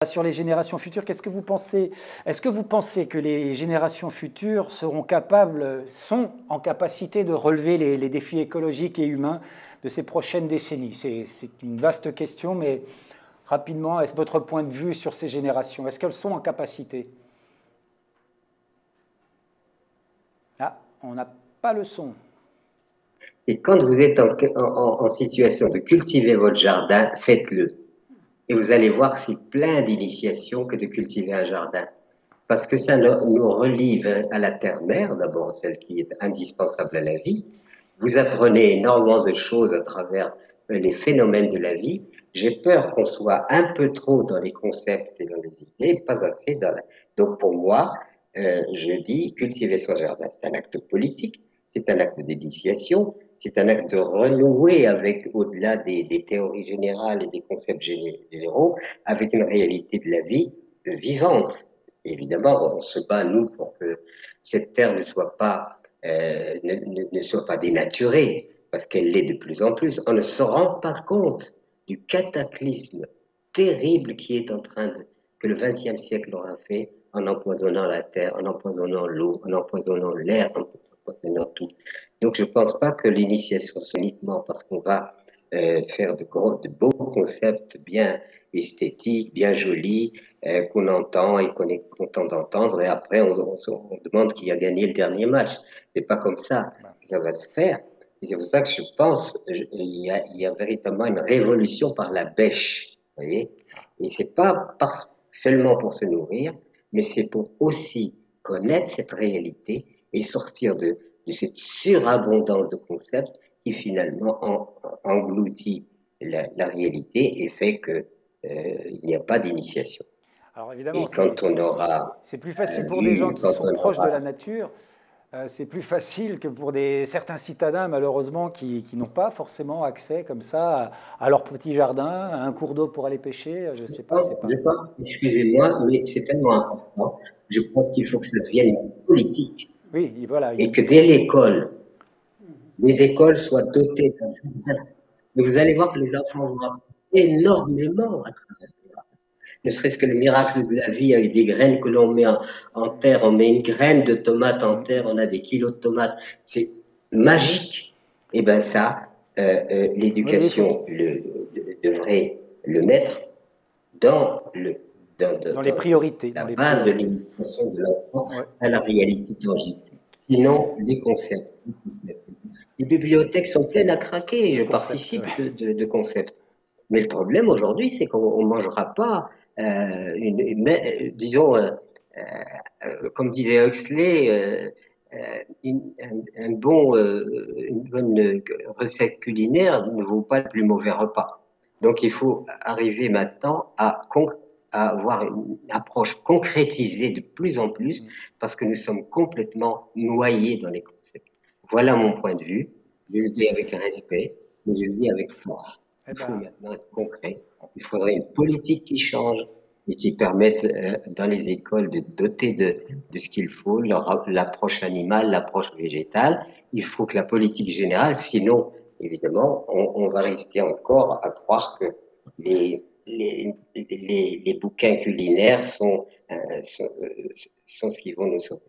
Sur les générations futures, qu'est-ce que vous pensez? Est-ce que vous pensez que les générations futures seront capables, sont en capacité de relever les défis écologiques et humains de ces prochaines décennies? C'est une vaste question, mais rapidement, est-ce votre point de vue sur ces générations? Est-ce qu'elles sont en capacité? Ah, on n'a pas le son. Et quand vous êtes en situation de cultiver votre jardin, faites-le. Et vous allez voir que c'est plein d'initiations que de cultiver un jardin. Parce que ça nous relie à la terre-mère, d'abord, celle qui est indispensable à la vie. Vous apprenez énormément de choses à travers les phénomènes de la vie. J'ai peur qu'on soit un peu trop dans les concepts et dans les idées, pas assez dans la... Donc pour moi, je dis cultiver son jardin, c'est un acte politique, c'est un acte d'initiation, c'est un acte de renouer avec, au-delà des théories générales et des concepts généraux, avec une réalité de la vie vivante. Évidemment, on se bat, nous, pour que cette terre ne soit pas, ne soit pas dénaturée, parce qu'elle l'est de plus en plus. On ne se rend pas compte du cataclysme terrible qui est en train de, que le XXe siècle aura fait en empoisonnant la terre, en empoisonnant l'eau, en empoisonnant l'air, en empoisonnant tout. Donc je ne pense pas que l'initiation soit uniquement parce qu'on va faire de beaux concepts bien esthétiques, bien jolis, qu'on entend et qu'on est content d'entendre, et après on demande qui a gagné le dernier match. C'est pas comme ça que ça va se faire. Et c'est pour ça que je pense qu'il y a véritablement une révolution par la bêche, vous voyez. Et c'est pas seulement pour se nourrir, mais c'est pour aussi connaître cette réalité et sortir de cette surabondance de concepts qui finalement engloutit la réalité et fait que il n'y a pas d'initiation. Alors évidemment, Et quand on aura c'est plus facile pour des gens vu, qui quand sont on proches de la aura nature. C'est plus facile que pour certains citadins, malheureusement, qui n'ont pas forcément accès comme ça à leur petit jardin, à un cours d'eau pour aller pêcher. Je ne sais pas, c'est pas. excusez-moi, mais c'est tellement important. Je pense qu'il faut que ça devienne une politique Oui, voilà. et que dès l'école, les écoles soient dotées d'un jardin. Et vous allez voir que les enfants vont apprendre énormément à travers ça. Ne serait-ce que le miracle de la vie avec des graines que l'on met en terre. On met une graine de tomate en terre, on a des kilos de tomates. C'est magique. Et bien ça, Oui, oui, l'éducation devrait le mettre dans, dans les priorités, la dans les base de priorités. l'initiation de l'enfant Ouais. à la réalité tangible. Sinon, les concepts. Les bibliothèques sont pleines à craquer. De Je concept. participe de concepts. Mais le problème aujourd'hui, c'est qu'on ne mangera pas, disons, comme disait Huxley, une bonne recette culinaire ne vaut pas le plus mauvais repas. Donc il faut arriver maintenant à avoir une approche concrétisée de plus en plus parce que nous sommes complètement noyés dans les concepts. Voilà mon point de vue. Je le dis avec respect, mais je le dis avec force. Eh Il faut ben, maintenant être concret. Il faudrait une politique qui change et qui permette dans les écoles de doter de ce qu'il faut, l'approche animale, l'approche végétale. Il faut que la politique générale, sinon, évidemment, on va rester encore à croire que les bouquins culinaires sont ce qui vont nous sauver.